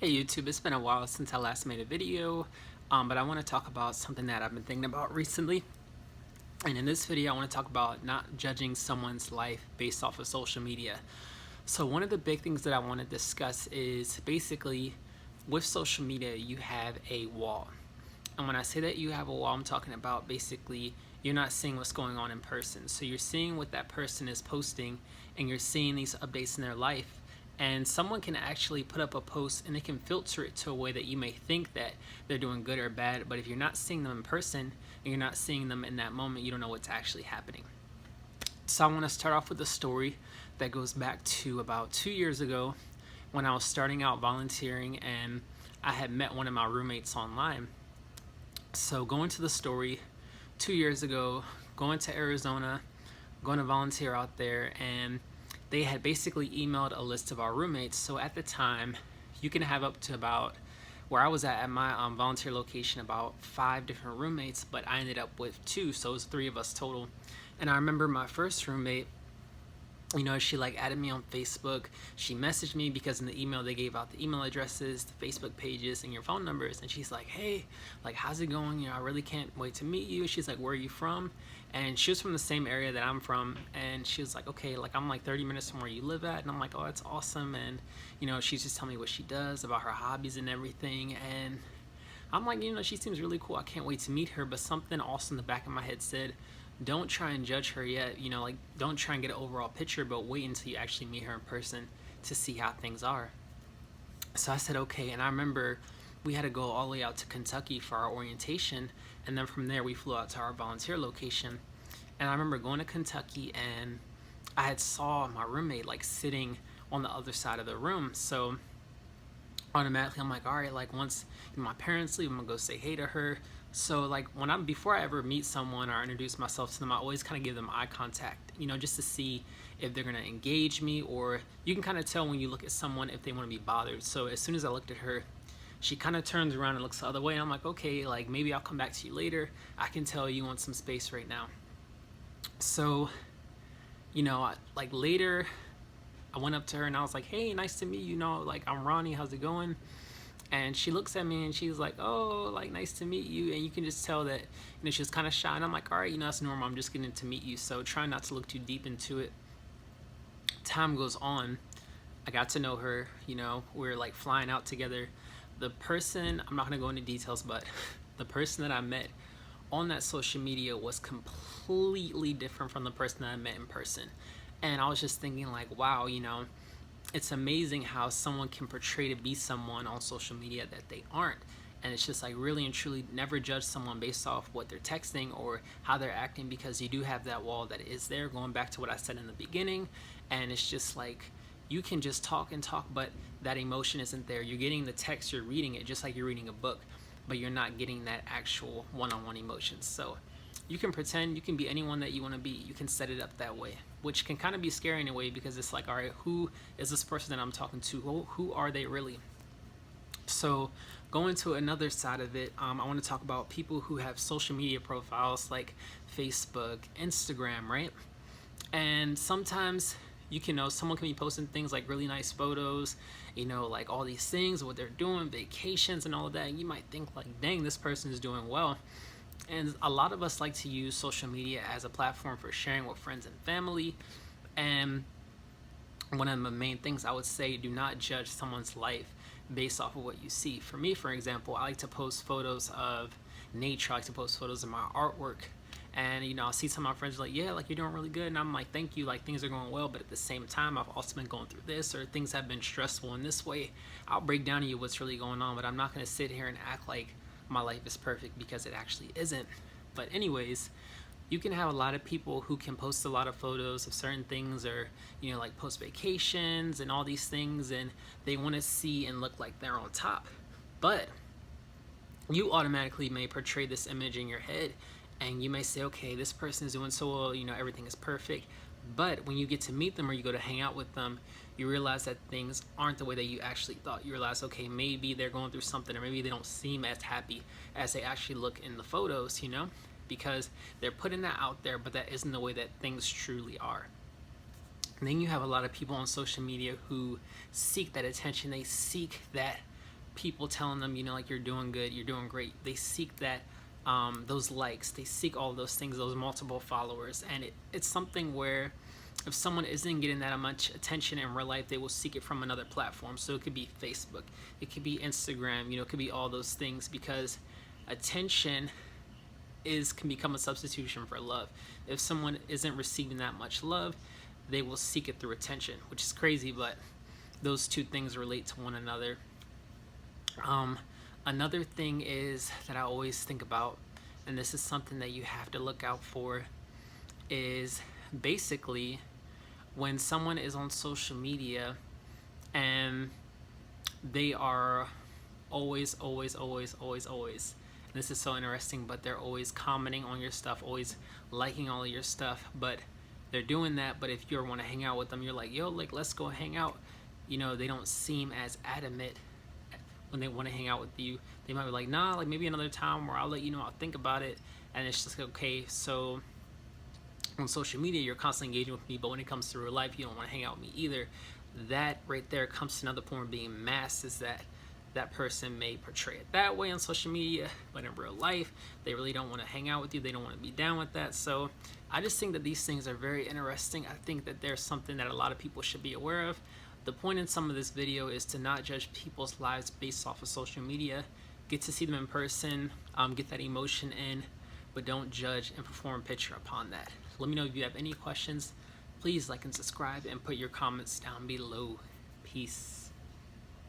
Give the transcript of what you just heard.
Hey YouTube, it's been a while since I last made a video, but I want to talk about something that I've been thinking about recently. And in this video, I want to talk about not judging someone's life based off of social media. So one of the big things that I want to discuss is basically with social media, you have a wall. And when I say that you have a wall, I'm talking about basically you're not seeing what's going on in person. So you're seeing what that person is posting and you're seeing these updates in their life. And someone can actually put up a post and they can filter it to a way that you may think that they're doing good or bad. But if you're not seeing them in person and you're not seeing them in that moment, you don't know what's actually happening. So I want to start off with a story that goes back to about 2 years ago when I was starting out volunteering and I had met one of my roommates online. So going to the story, 2 years ago, going to Arizona, going to volunteer out there, and they had basically emailed a list of our roommates. So at the time, you can have up to about, where I was at my volunteer location, about 5 different roommates, but I ended up with 2, so it was 3 of us total. And I remember my first roommate, she like added me on Facebook. She messaged me because in the email they gave out the email addresses, the Facebook pages, and your phone numbers. And she's like, "Hey, like, how's it going? I really can't wait to meet you." She's like, "Where are you from?" And she was from the same area that I'm from. And she was like, "Okay, like, I'm like 30 minutes from where you live at." And I'm like, "Oh, that's awesome." And she's just telling me what she does, about her hobbies and everything. And I'm like, she seems really cool. I can't wait to meet her. But something also in the back of my head said, don't try and judge her yet. Like, don't try and get an overall picture, but wait until you actually meet her in person to see how things are. So I said, okay. And I remember we had to go all the way out to Kentucky for our orientation. And then from there, we flew out to our volunteer location. And I remember going to Kentucky and I had saw my roommate like sitting on the other side of the room. So automatically I'm like, all right, like once my parents leave, I'm gonna go say hey to her. So like before I ever meet someone or introduce myself to them, I always kind of give them eye contact, just to see if they're gonna engage me, or you can kind of tell when you look at someone if they want to be bothered. So as soon as I looked at her, she kind of turns around and looks the other way, and I'm like, okay, like maybe I'll come back to you later. I can tell you want some space right now. So like later I went up to her and I was like, hey, nice to meet you. Like, I'm Ronnie, how's it going? And she looks at me and she's like, oh, like, nice to meet you. And you can just tell that, she was kind of shy. And I'm like, all right, that's normal. I'm just getting to meet you. So try not to look too deep into it. Time goes on. I got to know her, we're like flying out together. The person, I'm not going to go into details, but the person that I met on that social media was completely different from the person that I met in person. And I was just thinking like, wow, it's amazing how someone can portray to be someone on social media that they aren't. And it's just like, really and truly, never judge someone based off what they're texting or how they're acting, because you do have that wall that is there, going back to what I said in the beginning. And it's just like, you can just talk and talk, but that emotion isn't there. You're getting the text, you're reading it just like you're reading a book, but you're not getting that actual one-on-one emotions. So you can pretend, you can be anyone that you want to be. You can set it up that way, which can kind of be scary in a way, because it's like, all right, who is this person that I'm talking to? Who are they really? So going to another side of it, I want to talk about people who have social media profiles like Facebook, Instagram, right? And sometimes someone can be posting things like really nice photos, like all these things, what they're doing, vacations and all of that. And you might think like, dang, this person is doing well. And a lot of us like to use social media as a platform for sharing with friends and family. And one of the main things I would say, do not judge someone's life based off of what you see. For me, for example, I like to post photos of nature. I like to post photos of my artwork. And I'll see some of my friends like, yeah, like, you're doing really good. And I'm like, thank you, like, things are going well. But at the same time, I've also been going through this, or things have been stressful in this way. I'll break down to you what's really going on, but I'm not going to sit here and act like my life is perfect, because it actually isn't. But anyways, you can have a lot of people who can post a lot of photos of certain things, or like post vacations and all these things, and they want to see and look like they're on top. But you automatically may portray this image in your head, and you may say, okay, this person is doing so well, everything is perfect. But when you get to meet them or you go to hang out with them, you realize that things aren't the way that you actually thought. You realize, okay, maybe they're going through something, or maybe they don't seem as happy as they actually look in the photos, because they're putting that out there, but that isn't the way that things truly are. And then you have a lot of people on social media who seek that attention. They seek that people telling them, you know, like, you're doing good, you're doing great. They seek that, those likes, they seek all those things, those multiple followers. And it's something where if someone isn't getting that much attention in real life, they will seek it from another platform. So it could be Facebook, it could be Instagram, you know, it could be all those things, because attention can become a substitution for love. If someone isn't receiving that much love, they will seek it through attention, which is crazy, but those two things relate to one another. Another thing is that I always think about, and this is something that you have to look out for, is basically when someone is on social media and they are always, and this is so interesting, but they're always commenting on your stuff, always liking all of your stuff, but they're doing that, but if you want to hang out with them, you're like, yo, like, let's go hang out. You know, they don't seem as adamant when they want to hang out with you. They might be like, nah, like, maybe another time, or I'll let you know, I'll think about it. And it's just okay. So on social media, you're constantly engaging with me, but when it comes to real life, you don't want to hang out with me either. That right there comes to another point of being masked, is that person may portray it that way on social media, but in real life, they really don't want to hang out with you. They don't want to be down with that. So I just think that these things are very interesting. I think that there's something that a lot of people should be aware of. The point in some of this video is to not judge people's lives based off of social media. Get to see them in person, get that emotion in, but don't judge and perform a picture upon that. Let me know if you have any questions. Please like and subscribe and put your comments down below. Peace.